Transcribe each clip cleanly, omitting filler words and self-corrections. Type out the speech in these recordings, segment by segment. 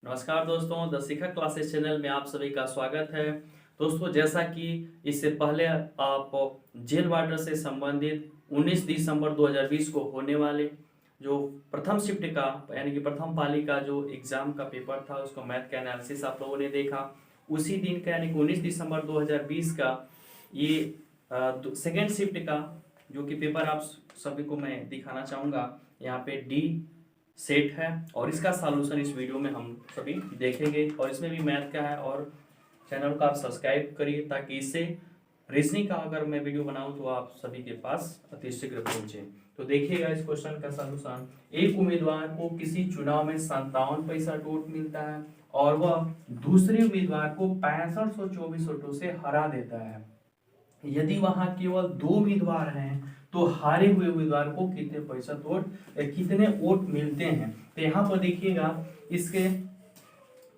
नमस्कार दोस्तों, the Shikha classes channel में आप सभी का स्वागत है। दोस्तों, जैसा कि इससे पहले आप जेल वार्डर से संबंधित 19 दिसंबर 2020 को होने वाले जो प्रथम शिफ्ट का यानी कि प्रथम पाली का जो एग्जाम का पेपर था उसको मैथ का एनालिसिस आप लोगों ने देखा। उसी दिन का यानी कि 19 दिसंबर 2020 का ये सेकेंड शिफ्ट का जो कि पेपर आप सभी को मैं दिखाना चाहूँगा। यहाँ पे डी सेट है और इसका सॉल्यूशन इस वीडियो में हम सभी देखेंगे और इसमें भी मैथ का है। और चैनल को आप सब्सक्राइब करिए ताकि इससे रीजनिंग का अगर मैं वीडियो बनाऊं तो आप सभी के पास अतिशीघ्र पहुंचे। तो देखिएगा इस क्वेश्चन का सॉल्यूशन। एक उम्मीदवार को किसी चुनाव में 57 पैसा वोट मिलता है और वह दूसरे उम्मीदवार को 6524 वोटों से हरा देता है। यदि वहां केवल 2 उम्मीदवार हैं तो हारे हुए उम्मीदवार को कितने प्रतिशत वोट कितने वोट मिलते हैं। तो यहाँ पर देखिएगा इसके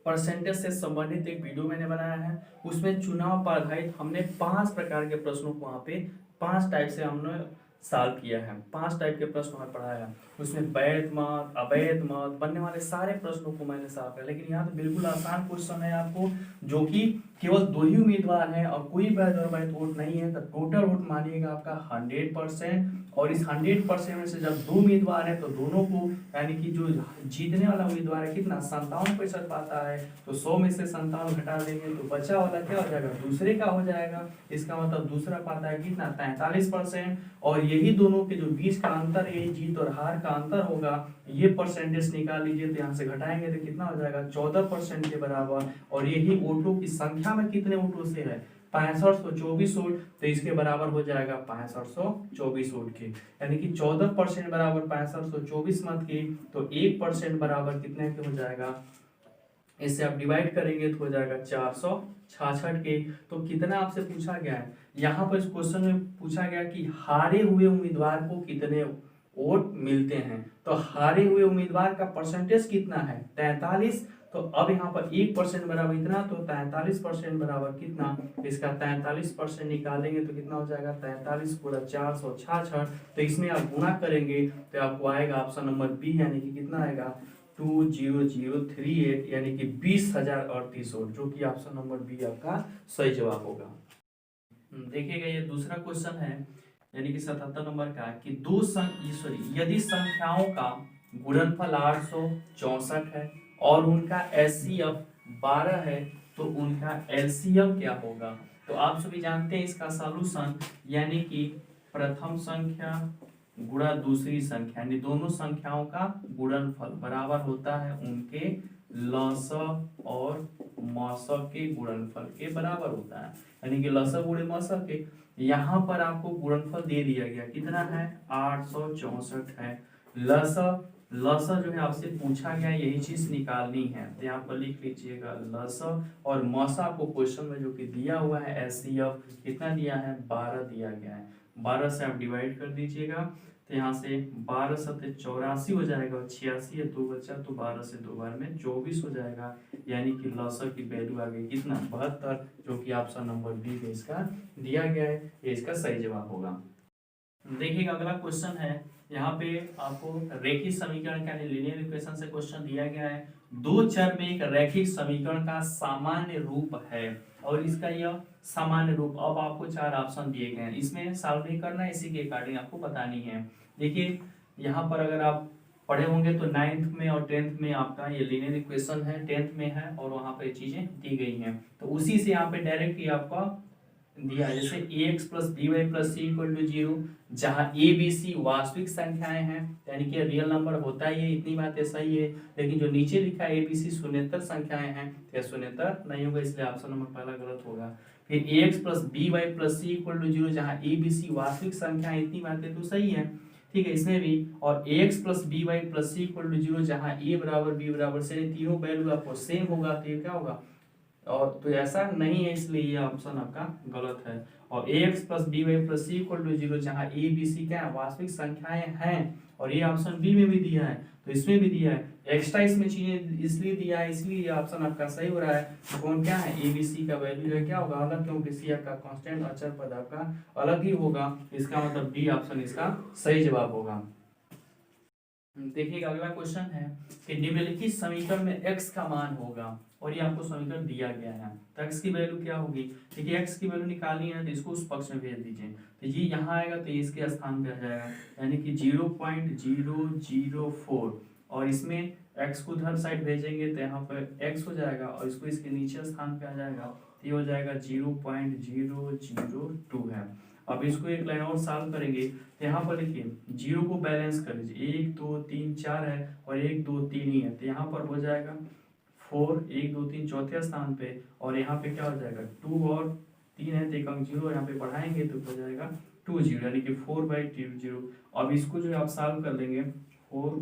परसेंटेज से संबंधित एक वीडियो मैंने बनाया है। उसमें चुनाव पर आधारित हमने 5 प्रकार के प्रश्नों को वहाँ पे 5 टाइप से हमने सॉल्व किया है। 5 टाइप के प्रश्न हमें पढ़ाया है। उसमें वैध मत, अवैध मत बनने वाले सारे प्रश्नों को मैंने सॉल्व किया। लेकिन यहाँ तो बिल्कुल आसान क्वेश्चन है आपको, जो कि केवल 2 ही उम्मीदवार हैं और कोई वैध और अवैध वोट नहीं है। तो टोटल वोट मानिएगा आपका 100%। और इस 100% में से जब 2 उम्मीदवार है तो दोनों को यानी कि जो जीतने वाला उम्मीदवार है कितना 57% पाता है, तो 100 में से 57 घटा देंगे तो बचा वाला क्या हो जाएगा, दूसरे का हो जाएगा। इसका मतलब दूसरा पाता है कितना 43%। और यही दोनों के जो बीच का अंतर, यही जीत और हार का अंतर होगा, ये परसेंटेज निकाल लीजिए। तो यहाँ से घटाएंगे तो कितना हो जाएगा 14% के बराबर। और यही वोटों की संख्या में कितने वोटों से है 6524 वोट, तो इसके बराबर हो जाएगा 6524 वोट के। यानी कि 14% बराबर 6524 मत के, तो 1% बराबर कितने के हो जाएगा, इससे आप डिवाइड करेंगे तो हो जाएगा 466 के। तो कितना आपसे पूछा गया है, यहाँ पर इस क्वेश्चन में पूछा गया कि हारे हुए उम्मीदवार को कितने वोट मिलते हैं। तो हारे हुए उम्मीदवार का परसेंटेज कितना है 43। तो अब यहाँ पर 1% बराबर इतना, तो 43% बराबर कितना, इसका 43% निकालेंगे तो कितना हो जाएगा 43 पूरा 466। तो इसमें आप गुणा करेंगे तो आपको आएगा ऑप्शन नंबर बी, यानी कि कितना आएगा 20038, यानी कि 20,038 वोट, जो कि ऑप्शन नंबर बी आपका सही जवाब होगा। देखिएगा ये दूसरा क्वेश्चन है, यानी कि 77 नंबर का कि यदि संख्याओं का गुणनफल 864 है और उनका एचसीएफ 12 है तो उनका एलसीएम क्या होगा। तो आप सभी जानते हैं इसका सॉल्यूशन, यानी कि प्रथम संख्या गुणा दूसरी संख्या, यानी दोनों संख्याओं का गुणनफल बराबर होता है उनके लसअ और मसअ के गुणनफल के बराबर होता है। यानी कि लसअ गुणे मसअ के, यहाँ पर आपको गुणनफल दे दिया गया कितना है 864 है। लसअ लसअ जो है आपसे पूछा गया यही चीज निकालनी है, तो यहाँ पर लिख लीजिएगा लसअ। और मसअ आपको क्वेश्चन में जो कि दिया हुआ है एचसीएफ कितना दिया है 12 दिया गया है। 12 से आप डिवाइड कर दीजिएगा तो यहाँ से 12 सत्ते 84 हो जाएगा, 86 है 2 बचा, तो 12 से 2 बार में 24 हो जाएगा। यानी कि लसअ की वैल्यू आ गई कितना 72, जो कि ऑप्शन नंबर बी में इसका दिया गया है, ये इसका सही जवाब होगा। देखिएगा अगला क्वेश्चन है, यहाँ पे आपको रेखिक समीकरण का लीनियर इक्वेशन से क्वेश्चन दिया गया है। दो चर में एक रैखिक समीकरण का सामान्य रूप है और इसका यह सामान्य रूप, अब आपको 4 ऑप्शन दिए गए हैं, इसमें सॉल्व नहीं करना है, इसी के अकॉर्डिंग आपको बतानी है। देखिए यहाँ पर अगर आप पढ़े होंगे तो 9th में और 10th में आपका ये लीनियर इक्वेशन है, 10th में है और वहाँ पे चीजें दी गई हैं। तो उसी से यहाँ पे डायरेक्ट ही आपका दिया है, जैसे ax plus B Y plus C equal to 0, जहाँ ए बी सी वास्तविक संख्याएं हैं, यानी कि रियल नंबर होता ही है, इतनी बातें सही है। लेकिन जो नीचे लिखा है ए बी सी शून्येतर संख्याएं हैं, तो शून्येतर नहीं होगा, इसलिए ऑप्शन नंबर पहला गलत होगा। फिर ax plus B Y plus C equal to 0, जहाँ ए बी सी वास्तविक संख्याएं, इतनी बातें तो सही है, ठीक है, इसमें भी। और ax plus B Y plus C equal to 0, जहाँ ए बराबर बी बराबर से, तीनों वैल्यू आपको सेम होगा, तो ये क्या होगा, और तो ऐसा नहीं है, इसलिए ये ऑप्शन आपका गलत है। और ax plus B Y plus C equal to 0, जहाँ ए बी सी क्या है वास्तविक संख्याएं हैं, और ये ऑप्शन बी में भी दिया है तो इसमें भी दिया है। एक्स्ट्रा इसमें चीजें इसलिए दिया है, इसलिए ये ऑप्शन आपका सही हो रहा है। कौन क्या है ए बी सी का वैल्यू है क्या होगा अलग, क्योंकि सी आपका कांस्टेंट अचर पद आपका अलग ही होगा, इसका मतलब डी ऑप्शन इसका सही जवाब होगा। देखिएगा अगला क्वेश्चन है कि निम्नलिखित समीकरण में x का मान होगा और ये आपको समीकरण दिया गया है, तो x की वैल्यू क्या होगी। देखिए x की वैल्यू निकालनी है तो इसको उस पक्ष में भेज दीजिए, तो ये यहाँ आएगा तो ये इसके स्थान पे आ जाएगा, यानी कि 0.004 और इसमें x को उधर साइड भेजेंगे तो यहाँ पर x हो जाएगा और इसको इसके नीचे स्थान पे आ जाएगा, तो ये हो जाएगा 0.002 है। अब इसको एक लाइन और सॉल्व करेंगे तो यहाँ पर देखिए जीरो को बैलेंस कर लीजिए, 1 2 3 4 है और 1 2 3 ही है, तो यहाँ पर हो जाएगा 4 1 2 3 चौथे स्थान पे और यहाँ पे क्या हो जाएगा 2 और 3 है तो एक अंक जीरो यहाँ पे बढ़ाएंगे तो हो जाएगा 2 0 यानी कि 4/2 अब इसको जो है आप सॉल्व कर लेंगे 4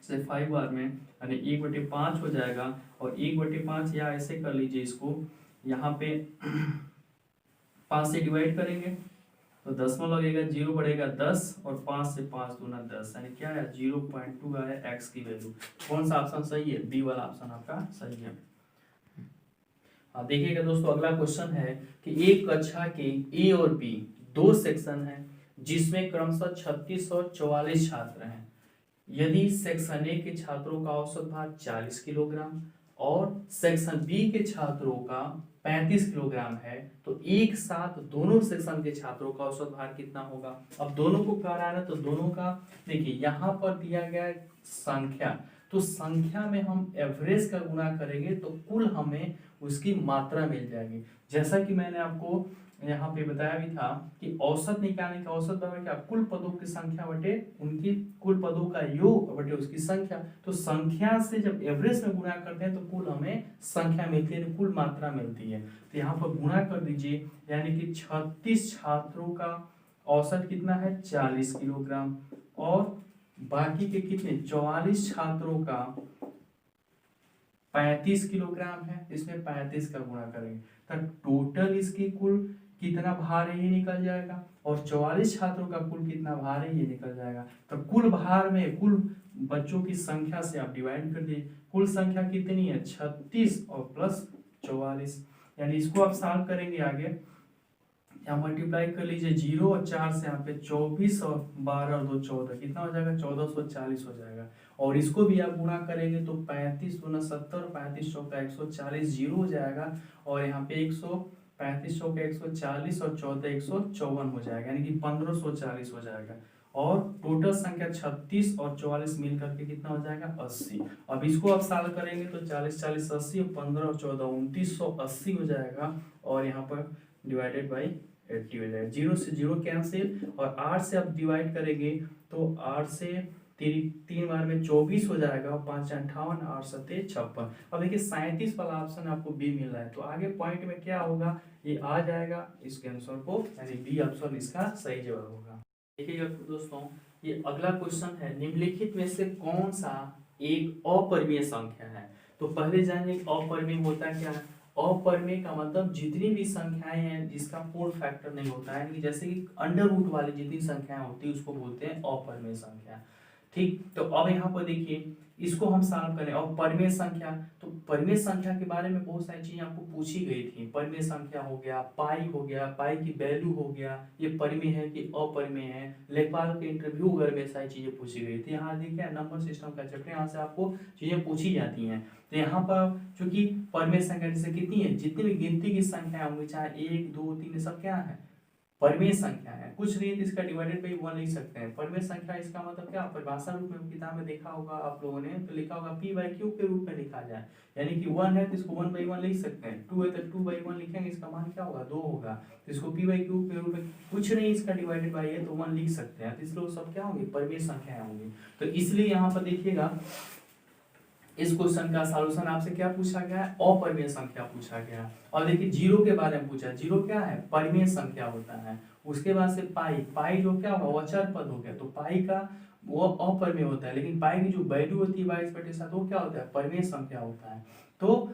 से 5 बार में यानी 1/5 हो जाएगा और 1/5 या ऐसे कर लीजिए इसको यहाँ पे 5 से डिवाइड करेंगे तो दसवां लगेगा, 0 बढ़ेगा 10 और 5 से 5 दूना 10 यानी क्या है 0.2 आया x की वैल्यू। कौन सा ऑप्शन सही है, बी वाला ऑप्शन आपका सही है। अब देखिएगा दोस्तों अगला क्वेश्चन है कि एक कक्षा के ए और बी दो सेक्शन है जिसमें क्रमशः 36 और 44 छात्र हैं। यदि सेक्शन ए के छात्रों का औसत भार 40 किलोग्राम और सेक्शन बी के छात्रों का 35 किलोग्राम है तो एक साथ दोनों सेक्शन के छात्रों का औसत भार कितना होगा। अब दोनों को क्या है तो दोनों का देखिए यहाँ पर दिया गया है संख्या, तो संख्या में हम एवरेज का गुणा करेंगे तो कुल हमें उसकी मात्रा मिल जाएगी। जैसा कि मैंने आपको यहाँ पे बताया भी था कि औसत निकालने का औसत बराबर क्या, कुल पदों की संख्या बटे उनकी कुल पदों का योग बटे उसकी संख्या। तो संख्या से जब एवरेज में गुणा करते हैं तो कुल हमें संख्या मिलती है, कुल मात्रा मिलती है। तो यहाँ पर गुणा कर दीजिए यानी कि 36 छात्रों का औसत कितना है 40 किलोग्राम और बाकी के कितने 44 छात्रों का 35 किलोग्राम है, इसमें 35 का गुणा करेंगे तो टोटल इसकी कुल कितना भार है ये निकल जाएगा और 44 छात्रों का कुल कितना भार है ये निकल जाएगा। तो कुल भार में कुल बच्चों की संख्या से आप डिवाइड कर दिए, कुल संख्या कितनी है 36 और प्लस 44 यानी इसको आप सॉल्व करेंगे आगे यहाँ मल्टीप्लाई कर लीजिए 0 और 4 से यहाँ पे 24 और 12 और 2 14 कितना हो जाएगा 1440 हो जाएगा और इसको भी आप गुणा करेंगे तो 35 दूना 70 35 चौका 140 जीरो हो जाएगा और यहाँ पे 135 चौका 140 और 14 154 हो जाएगा यानी कि 1540 हो जाएगा और टोटल संख्या 36 और 44 मिल करके कितना हो जाएगा 80। अब इसको आप सॉल्व करेंगे तो 40 40 80 और 15 और 14 2980 हो जाएगा और यहाँ पर डिवाइडेड बाई 80 हो जाएगा। 0 से 0 कैंसिल और 8 से आप डिवाइड करेंगे तो 8 से 3 बार में 24 हो जाएगा और 5 58 8 7 56। अब देखिए 37 वाला ऑप्शन आपको बी मिल रहा है तो आगे पॉइंट में क्या होगा ये आ जाएगा इसके आंसर को यानी बी ऑप्शन इसका सही जवाब होगा। देखिएगा दोस्तों ये अगला क्वेश्चन है निम्नलिखित में से कौन सा एक अपरिमेय संख्या है। तो पहले जानिए अपरिमेय होता क्या है। अपरिमेय का मतलब जितनी भी संख्याएं हैं जिसका पूर्ण फैक्टर नहीं होता है, जैसे कि अंडर रूट वाली जितनी संख्याएं होती है उसको बोलते हैं अपरिमेय संख्या। ठीक, तो अब यहाँ पर देखिए इसको हम सॉल्व करें और परिमेय संख्या, तो परिमेय संख्या के बारे में बहुत सारी चीजें आपको पूछी गई थी। परिमेय संख्या हो गया, पाई हो गया, पाई की वैल्यू हो गया, ये परिमेय है कि अपरिमेय है। लेखपाल के इंटरव्यू वगैरह में सारी चीजें पूछी गई थी। यहाँ देखिए नंबर सिस्टम का चैप्टर, यहाँ से आपको चीजें पूछी जाती हैं। तो यहाँ पर चूंकि परिमेय संख्या जैसे कितनी है, जितनी भी गिनती की संख्या होंगी चाहे 1 2 3 सब क्या है परिमेय संख्या है। कुछ नहीं तो इसका डिवाइडेड बाई 1 लिख सकते हैं। परिमेय संख्या इसका मतलब क्या, परिभाषा रूप में किताब में देखा होगा आप लोगों ने, तो लिखा होगा p/q के रूप में लिखा जाए, यानी कि 1 है तो इसको 1/1 लिख सकते हैं, 2 है तो 2/1 लिखेंगे, इसका मान क्या होगा 2 होगा, तो इसको p/q के रूप में कुछ नहीं इसका डिवाइडेड बाई है तो 1 लिख सकते हैं। तो इसलिए सब क्या होंगे परिमेय संख्याएं होंगी। तो इसलिए यहाँ पर देखिएगा इस क्वेश्चन का सॉल्यूशन आपसे क्या पूछा गया है, अपरिमेय संख्या पूछा गया है। और देखिए जीरो के बारे में पूछा है। जीरो क्या है, परिमेय संख्या होता है। उसके बाद से पाई, पाई जो क्या होगा अचर पद हो गया, तो पाई का वो अपरिमेय होता है, लेकिन पाई की जो वैल्यू होती है 22/7 वो क्या होता है परिमेय संख्या होता है। तो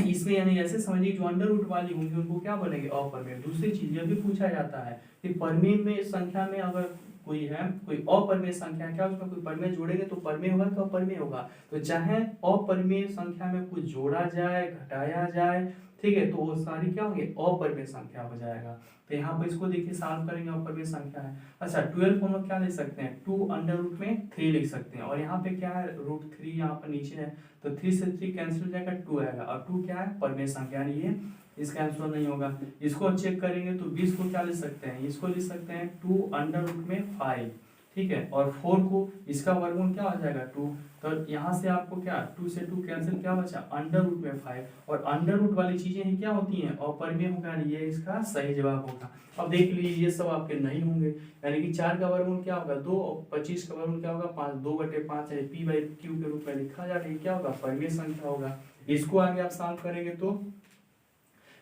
इसमें यानी ऐसे समझिए जो अंडर रूट वाली होंगी उनको क्या बनेंगे अपरिमेय। दूसरी चीज ये भी पूछा जाता है कि परिमेय में संख्या में अगर कोई है, कोई अपरिमेय संख्या है, क्या उसमें कोई परिमेय जोड़ेंगे तो परिमेय होगा तो अपरिमेय होगा। तो चाहे अपरिमेय संख्या में कुछ जोड़ा जाए, घटाया जाए, ठीक है, तो वो सारी क्या होंगे, अपरिमेय संख्या हो जाएगा। तो यहाँ पर इसको देखिए सॉल्व करेंगे, अपरिमेय संख्या है। अच्छा 12 को हम लोग क्या लिख सकते हैं, 2 अंडर रूट में 3 लिख सकते हैं, और यहाँ पे क्या है, √3 यहाँ पर नीचे है, तो 3 से 3 कैंसिल हो जाएगा, 2 आएगा, और 2 क्या है, परिमेय संख्या, यानी ये इसका आंसर नहीं होगा। इसको चेक करेंगे तो 20 को क्या लिख सकते हैं, इसको लिख सकते हैं 2 अंडर रूट में 5, ठीक है, और 4 को इसका वर्गमूल क्या हो जाएगा 2, तो यहाँ से आपको क्या 2 से 2 कैंसिल, क्या बचा अंडर रूट में 5, और अंडर रूट वाली चीजें ही क्या होती हैं, अपरिमेय होगा, ये इसका सही जवाब होगा। अब देख लीजिए ये सब आपके नहीं होंगे, यानी कि 4 का वर्गमूल क्या होगा 2, और 25 का वर्गमूल क्या होगा 5, 2/5 है, p/q के रूप में लिखा जाएगा, ये क्या होगा, परिमेय संख्या होगा। इसको आगे आप सॉल्व करेंगे तो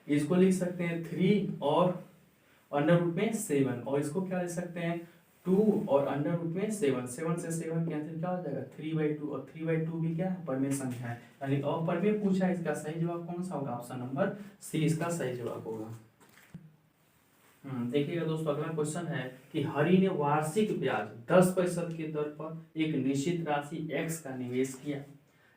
इसको लिख सकते हैं 3 और अंडर रूट में 7, और इसको क्या लिख सकते हैं 2 और अंडर रूट में 7, 7 से 7 कैंसिल, क्या हो जाएगा 3/2, और 3/2 भी क्या है, परिमेय संख्या है, यानी अपरिमेय पूछा है, इसका सही जवाब कौन सा होगा, ऑप्शन नंबर सी इसका सही जवाब होगा। देखिएगा दोस्तों, अगला क्वेश्चन है कि हरि ने वार्षिक ब्याज 10% की दर पर एक निश्चित राशि x का निवेश किया।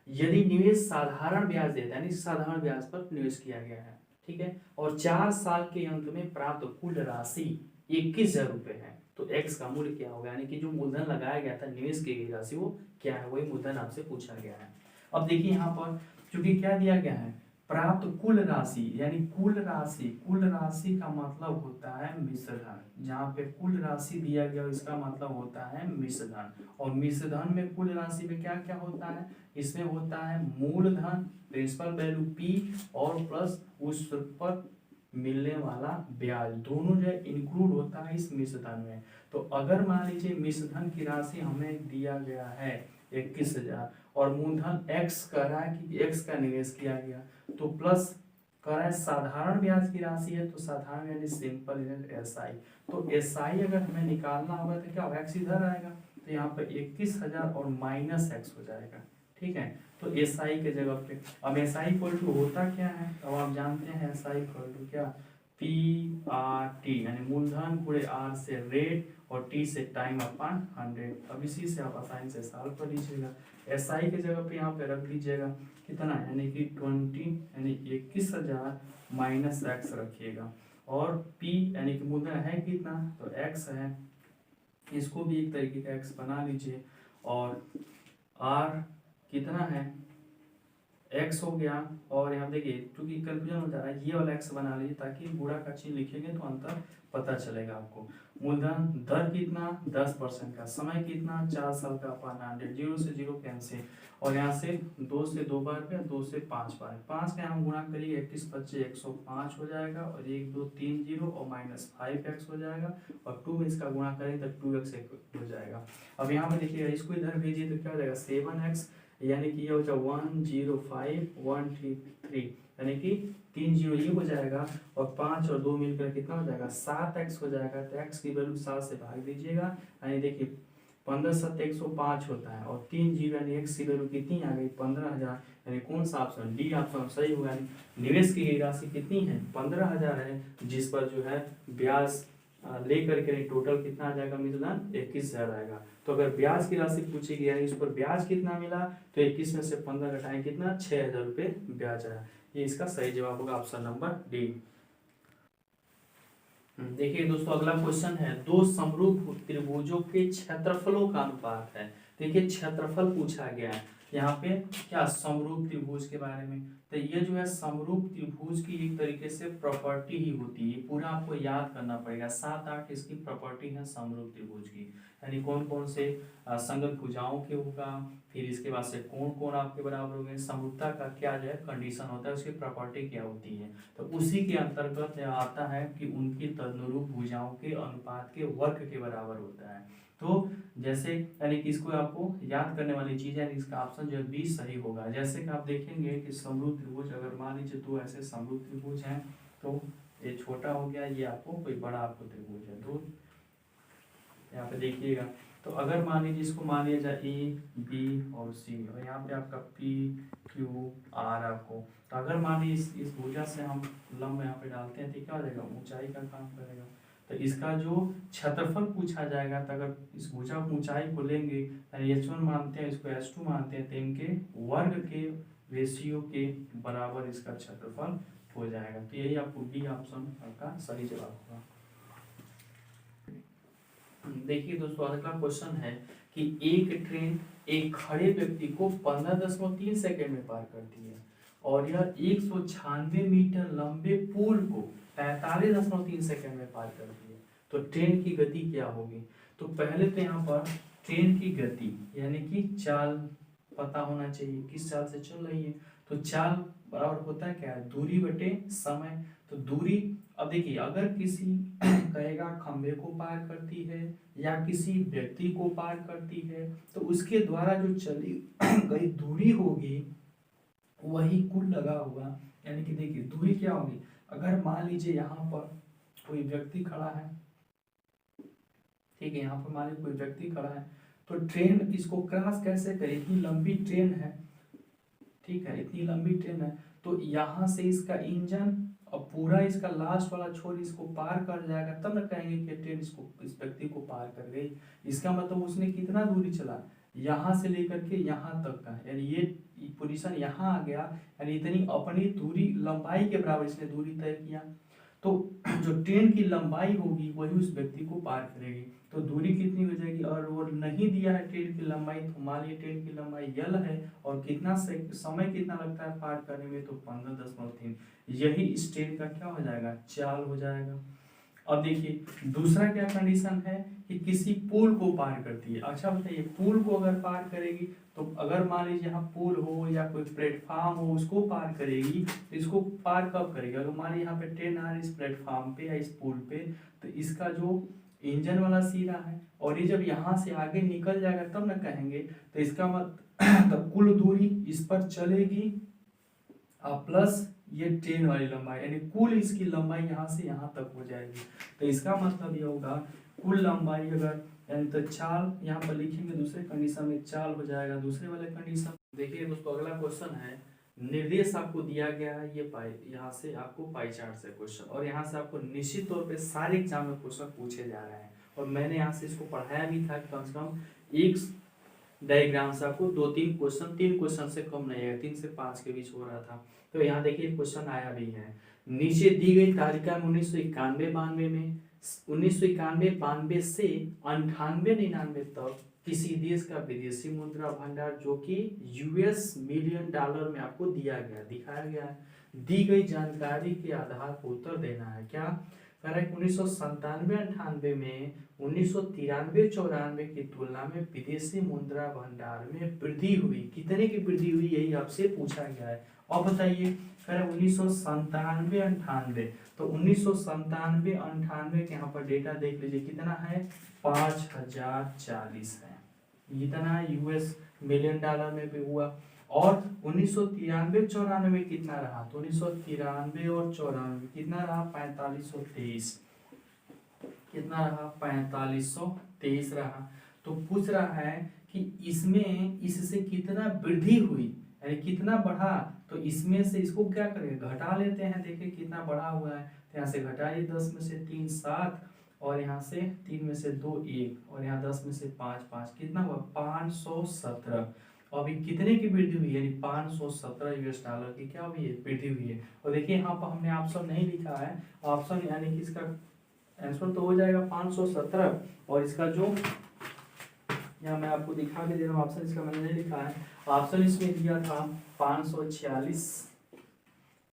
यदि निवेश साधारण ब्याज देता है, यानी साधारण ब्याज पर निवेश किया गया है, ठीक है, और 4 साल के अंत में प्राप्त कुल राशि 21,000 रुपए है, तो x का मूल्य क्या होगा, यानी कि जो मूलधन लगाया गया था, निवेश की गई राशि, वो क्या है, वही मूलधन आपसे पूछा गया है। अब देखिए यहाँ पर चूंकि क्या दिया गया है, प्राप्त कुल राशि, यानी कुल राशि का मतलब होता है मिश्रधन, जहाँ पे कुल राशि दिया गया इसका मतलब होता है मिश्रधन, और मिश्रधन में कुल राशि में क्या क्या होता है, इसमें होता है मूलधन, प्रिंसिपल वैल्यू p, और प्लस उस पर मिलने वाला ब्याज, दोनों जो है इंक्लूड होता है इस मिश्रधन में। तो अगर मान लीजिए मिश्रधन की राशि हमें दिया गया है 21,000, और मूलधन x कह रहा है कि x का निवेश किया गया, तो प्लस कह रहा है साधारण ब्याज की राशि है, तो साधारण यानी सिंपल SI, तो SI अगर हमें निकालना होगा तो क्या होगा, x इधर आएगा, तो यहाँ पर 21,000 और माइनस x हो जाएगा, ठीक है, तो SI के जगह पे अब SI इक्वल टू होता क्या है, अब आप जानते हैं SI इक्वल टू क्या, PRT, यानी मूलधन गुणे R से रेट और T से टाइम अपॉन 100। अब इसी से आप आसानी से सॉल्व कर लीजिएगा। SI के जगह पे यहाँ पे रख दीजिएगा कितना, यानी कि 20, यानी 21,000 माइनस x रखिएगा, और P यानी कि मूलधन है कितना, तो x है, इसको भी एक तरीके का x बना लीजिए, और R कितना है, x हो गया, और यहाँ देखिए क्योंकि कंफ्यूजन हो जा रहा है, ये वाला x बना लीजिए ताकि बुरा का चिन्ह लिखेंगे तो अंतर पता चलेगा आपको। मूलधन दर कितना 10% का, समय कितना 4 साल का, अपॉन 100, 0 से 0 कैंसिल, और यहाँ से 2 से 2 बार पे, 2 से 5 बार, 5 का हम गुणा करिए 21 25 105 हो जाएगा, और 1 2 3 0 और माइनस 5x हो जाएगा, और 2 में इसका गुणा करें तो 2x हो जाएगा। अब यहाँ पे देखिए इसको इधर भेजिए तो क्या हो जाएगा 7x, यानी कि ये हो जाएगा 105,133, यानी कि 3 0 ये हो जाएगा, और 5 और 2 मिलकर कितना हो जाएगा 7x हो जाएगा, तो x की वैल्यू 7 से भाग दीजिएगा, यानी देखिए 15 7 105 होता है, और 3 0 यानी x की वैल्यू कितनी आ गई 15,000, यानी कौन सा ऑप्शन डी ऑप्शन सही होगा। निवेश की गई राशि कितनी है 15,000 है, जिस पर जो है ब्याज लेकर के टोटल कितना आ जाएगा मिलना 21,000 आएगा। तो अगर ब्याज की राशि पूछी गई, यानी उस पर ब्याज कितना मिला, तो 21 में से 15 घटाएं कितना 6,000 रुपये ब्याज आया, ये इसका सही जवाब होगा ऑप्शन नंबर डी। देखिए दोस्तों, अगला क्वेश्चन है, दो समरूप त्रिभुजों के क्षेत्रफलों का अनुपात है। देखिए क्षेत्रफल पूछा गया है यहाँ पे, क्या समरूप त्रिभुज के बारे में, तो ये जो है समरूप त्रिभुज की एक तरीके से प्रॉपर्टी ही होती है, पूरा आपको याद करना पड़ेगा, 7-8 इसकी प्रॉपर्टी है समरूप त्रिभुज की, यानी कौन कौन से संगत भुजाओं के होगा, फिर इसके बाद से कौन कौन आपके बराबर होंगे, समरूपता का क्या जो है कंडीशन होता है, उसकी प्रॉपर्टी क्या होती है, तो उसी के अंतर्गत आता है कि उनकी तदनुरूप भुजाओं के अनुपात के वर्ग के बराबर होता है। तो जैसे यानी कि इसको आपको याद करने वाली चीज है, इसका ऑप्शन जो है बी सही होगा। जैसे कि आप देखेंगे कि समरूप त्रिभुज, अगर मान लीजिए दो ऐसे समरूप त्रिभुज हैं, तो ये छोटा हो गया, ये आपको कोई बड़ा आपको त्रिभुज है, दो यहाँ पे देखिएगा, तो अगर मान लीजिए इसको मान लिया जाए ए बी और सी, और यहाँ पे आपका पी क्यू आर आपको, तो अगर मान लीजिए इस भुजा से हम लंब यहाँ पे डालते हैं तो क्या हो जाएगा ऊंचाई का काम करेगा, तो तो इसका जो क्षेत्रफल पूछा जाएगा, तो अगर इस भुजा ऊंचाई को लेंगे यानी h1 मानते हैं, इसको h2 मानते हैं, तो इनके वर्ग के रेशियो के बराबर इसका क्षेत्रफल हो जाएगा। तो यही आपको बी ऑप्शन का सही जवाब होगा। देखिए दोस्तों, अगला क्वेश्चन है कि एक ट्रेन एक खड़े व्यक्ति को 15.3 सेकेंड में पार करती है और यह 196 मीटर लंबे पुल को 45.3 सेकेंड में पार करती है, तो ट्रेन की गति क्या होगी? तो पहले तो यहाँ पर ट्रेन की गति यानी कि चाल पता होना चाहिए, किस चाल से चल रही है। तो चाल बराबर होता है क्या? दूरी बटे समय। तो दूरी, अब देखिए, अगर किसी कहेगा खंबे को पार करती है या किसी व्यक्ति को पार करती है, तो उसके द्वारा जो चली गई दूरी होगी वही कुल लगा हुआ, यानी कि देखिए दूरी क्या होगी। अगर मान लीजिए यहाँ पर कोई व्यक्ति खड़ा है, ठीक है, यहाँ पर मान लीजिए कोई व्यक्ति खड़ा है, तो ट्रेन इसको क्रॉस कैसे करे? इतनी लंबी ट्रेन है, ठीक है, इतनी लंबी ट्रेन है, तो यहाँ से इसका इंजन और पूरा इसका लास्ट वाला छोर इसको पार कर जाएगा, तब न कहेंगे कि ट्रेन इसको, इस व्यक्ति को पार कर गई। इसका मतलब उसने कितना दूरी चला, यहाँ से लेकर के यहाँ तक का, यानी ये पोजीशन यहाँ आ गया, यानी इतनी अपनी दूरी लंबाई के बराबर इसने दूरी तय किया। तो जो ट्रेन की लंबाई होगी वही उस व्यक्ति को पार करेगी। तो दूरी कितनी हो जाएगी? और वो नहीं दिया है ट्रेन की लंबाई, तो मान लीजिए ट्रेन की लंबाई यल है और कितना समय कितना लगता है पार करने में? तो 15.3। यही इस ट्रेन का क्या हो जाएगा? चाल हो जाएगा। अब देखिए दूसरा क्या कंडीशन है कि किसी पुल को पार करती है। अच्छा बताइए, पुल को अगर पार करेगी, तो अगर मान लीजिए यहाँ पुल हो या कोई प्लेटफॉर्म हो, उसको पार करेगी, तो इसको पार कब करेगी? अगर मान लीजिए यहाँ पे ट्रेन आ रही है इस प्लेटफॉर्म पे या इस पुल पे, तो इसका जो इंजन वाला सिरा है और ये जब यहाँ से आगे निकल जाएगा तब ना कहेंगे। तो इसका मतलब कुल दूरी इस पर चलेगी प्लस ये ट्रेन वाली लंबाई, यानी कुल इसकी लंबाई यहाँ से यहाँ तक हो जाएगी। तो इसका मतलब ये होगा कुल लंबाई अगर, यानी तो चाल यहाँ पर लिखेंगे, दूसरे कंडीशन में चाल हो जाएगा दूसरे वाले कंडीशन। देखिए दोस्तों, अगला क्वेश्चन है, निर्देश आपको दिया गया है, ये पाई, यहाँ से आपको पाई चार्ट से क्वेश्चन, और यहाँ से आपको निश्चित तौर पे सारे एग्जाम में क्वेश्चन पूछे जा रहे हैं, और मैंने यहाँ से इसको पढ़ाया भी था, कम से कम एक डायग्राम से आपको 2-3 क्वेश्चन, 3 क्वेश्चन से कम नहीं है, 3 से 5 के बीच हो रहा था। तो यहाँ देखिए क्वेश्चन आया भी है, नीचे दी गई तालिका में 1991-92 में 1991-92 से 98-99 तक किसी देश का विदेशी मुद्रा भंडार जो कि US मिलियन डॉलर में आपको दिया गया, दिखाया गया है। दी गई जानकारी के आधार पर उत्तर देना है। क्या कह रहा है? 1997-98 में 1993-94 की तुलना में विदेशी मुद्रा भंडार में वृद्धि हुई। कितने की वृद्धि हुई, यही आपसे पूछा गया है। और बताइए, कह रहे 1997-98, तो 1997-98 के यहाँ पर डेटा देख लीजिए कितना है, 5040 है, इतना US मिलियन डॉलर में भी हुआ। और 1993-94 में कितना रहा? तो 1993 और 94 कितना रहा? 4523, कितना रहा? 4523 रहा। तो पूछ रहा है कि इसमें इससे कितना वृद्धि हुई, यानी कितना बढ़ा, तो इसमें से इसको क्या करेंगे? घटा लेते हैं। देखिए कितना बढ़ा हुआ है, तो यहाँ से घटाइए, 10 में से 3 7, और यहाँ से 3 में से 2 1, और यहाँ 10 में से 5 5, कितना हुआ? 517। अभी कितने की वृद्धि हुई, यानी 517 US डॉलर की क्या हुई है? वृद्धि हुई है। और देखिए यहाँ पर हमने ऑप्शन नहीं लिखा है, ऑप्शन यानी कि इसका आंसर तो हो जाएगा 517, और इसका जो यहाँ मैं आपको दिखा के दे रहा हूँ, ऑप्शन इसका मैंने नहीं लिखा है, ऑप्शन इसमें दिया था 546,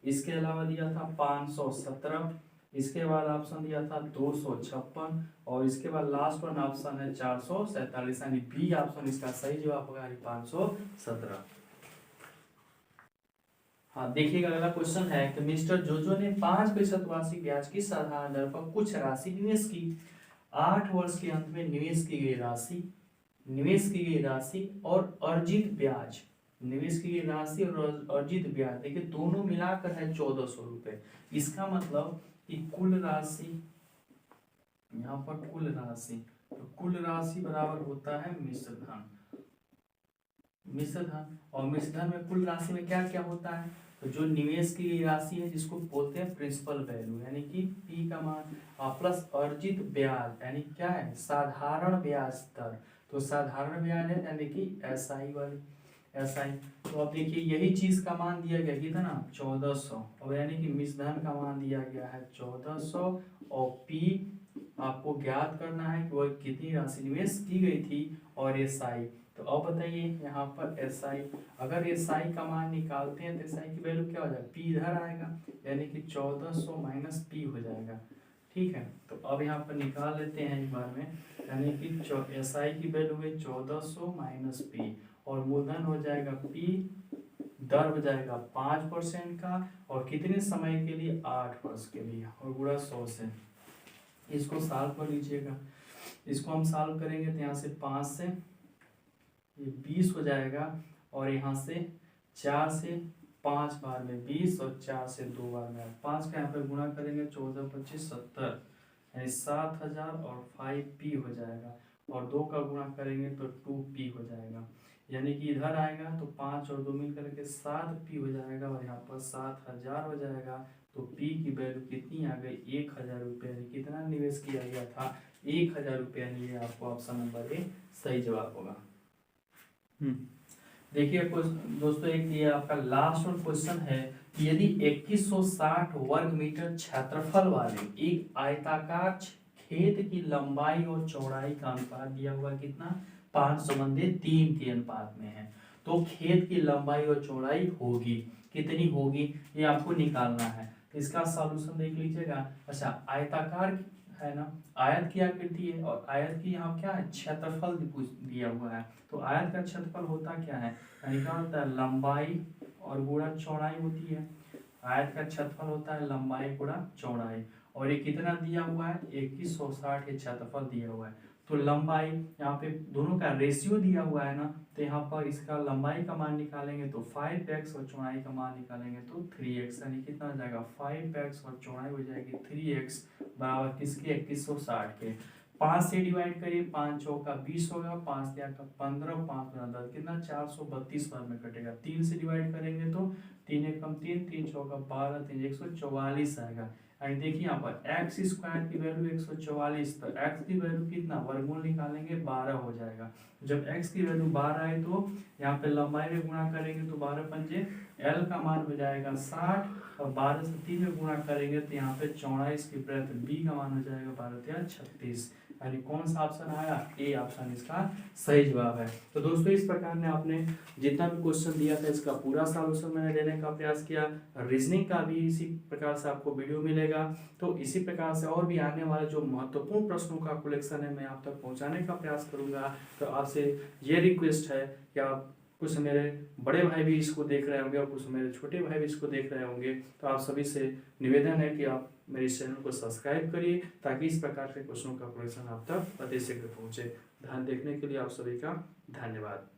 इसके अलावा दिया था 517, इसके बाद ऑप्शन दिया था 256, और इसके बाद लास्ट वन ऑप्शन है 447, यानी बी ऑप्शन इसका सही जवाब होगा, 517। हाँ देखिएगा, अगला क्वेश्चन है कि मिस्टर जोजो ने 5% वार्षिक ब्याज की साधारण दर पर कुछ राशि निवेश की। 8 वर्ष के अंत में निवेश की गई राशि और अर्जित ब्याज, निवेश की गई राशि और अर्जित ब्याज, देखिए दोनों मिलाकर है 1400 रुपए। इसका मतलब कि कुल राशि, यहाँ पर कुल राशि, तो कुल राशि बराबर होता है मिश्र धन, और मिश्र धन में कुल राशि में क्या क्या होता है? तो जो निवेश की राशि है जिसको बोलते हैं प्रिंसिपल वैल्यू, यानी कि पी का मान प्लस अर्जित ब्याज, यानी क्या है साधारण ब्याज दर। तो साधारण ब्याज है यानी कि एसआई वाली एसआई। तो अब देखिए यही चीज का मान दिया गया कितना 1400, और यानी कि मिश्रधन का मान दिया गया है 1400, और पी आपको ज्ञात करना है कि वह कितनी राशि निवेश की गई थी, और एसआई। तो अब बताइए यहाँ पर एसआई, अगर एसआई का मान निकालते हैं तो एसआई की वैल्यू क्या हो जाएगा, पी इधर आएगा, यानी कि 1400 माइनस पी हो जाएगा। ठीक है, तो अब यहाँ पर निकाल लेते हैं एक बार में, यानी कि एसआई की वैल्यू है 1400 माइनस पी, और मूलधन हो जाएगा पी, दर हो जाएगा 5% का, और कितने समय के लिए 8 वर्ष के लिए, और गुणा 100 से। इसको सॉल्व कर लीजिएगा, इसको हम सॉल्व करेंगे तो यहाँ से 5 से ये 20 हो जाएगा, और यहाँ से 4 से 5 बार में 20, और 4 से 2 बार में 5 का यहाँ पे गुणा करेंगे 14 25 70, यानी 7000, और 5p हो जाएगा, और 2 का गुणा करेंगे तो 2p हो जाएगा, यानी कि इधर आएगा तो 5 और 2 मिल करके 7p हो जाएगा, और यहाँ पर 7000 हो जाएगा। तो p की वैल्यू कितनी आ गई 1000 रुपये, यानी कितना निवेश किया गया था 1000 रुपये, यानी ये आपको ऑप्शन नंबर ए सही जवाब होगा। देखिए दोस्तों एक ये आपका लास्ट और क्वेश्चन है कि यदि 2160 वर्ग मीटर क्षेत्रफल वाले एक आयताकार खेत की लंबाई और चौड़ाई का अनुपात दिया हुआ कितना 5:3 के अनुपात में है, तो खेत की लंबाई और चौड़ाई होगी कितनी होगी ये आपको निकालना है। तो इसका सॉल्यूशन देख लीजिएगा। अच्छा आयताकार है ना, आयत की आकृति है, और आयत की यहाँ क्या है क्षेत्रफल दिया हुआ है, तो आयत का क्षेत्रफल होता क्या है, यानी क्या होता है लंबाई और गुणा चौड़ाई होती है। आयत का क्षेत्रफल होता है लंबाई गुणा चौड़ाई, और ये कितना दिया हुआ है 2160 के क्षेत्रफल दिया हुआ है। तो लंबाई यहाँ पे दोनों का रेशियो दिया हुआ है ना, तो यहाँ पर इसका लंबाई का मान निकालेंगे तो 5x, और चौड़ाई का मान निकालेंगे तो 3x, यानी कितना हो जाएगा 5x, और चौड़ाई हो जाएगी 3x बराबर किसके 2160 के। 5 से डिवाइड करिए, 5 चौका 20 होगा, 5 या का 15, 5 10 कितना 432 बार में कटेगा। 3 से डिवाइड करेंगे तो 3 एकम 3, 3 चौका 12, 3 144 आएगा। यानी देखिए यहाँ पर एक्स स्क्वायर की वैल्यू 144, तो एक्स की वैल्यू कितना वर्गमूल निकालेंगे 12 हो जाएगा। जब एक्स की वैल्यू 12 आए तो यहाँ पे लंबाई में गुणा करेंगे तो 12 पंजे एल का मान हो जाएगा 60, और 12 से 3 में गुणा करेंगे तो यहाँ पे चौड़ाई की ब्रेथ बी का मान हो जाएगा 12 36, यानी कौन सा ऑप्शन आया ए ऑप्शन इसका सही जवाब है। तो दोस्तों इस प्रकार ने आपने जितना भी क्वेश्चन दिया था इसका पूरा सॉल्यूशन मैंने देने का प्रयास किया। रीजनिंग का भी इसी प्रकार से आपको वीडियो मिलेगा। तो इसी प्रकार से और भी आने वाले जो महत्वपूर्ण प्रश्नों का कलेक्शन है मैं आप तक पहुंचाने का प्रयास करूंगा। तो आपसे ये रिक्वेस्ट है कि आप कुछ मेरे बड़े भाई भी इसको देख रहे होंगे और कुछ मेरे छोटे भाई भी इसको देख रहे होंगे, तो आप सभी से निवेदन है कि आप मेरे इस चैनल को सब्सक्राइब करिए ताकि इस प्रकार के क्वेश्चनों का कलेक्शन आप तक अति शीघ्र पहुंचे। ध्यान देखने के लिए आप सभी का धन्यवाद।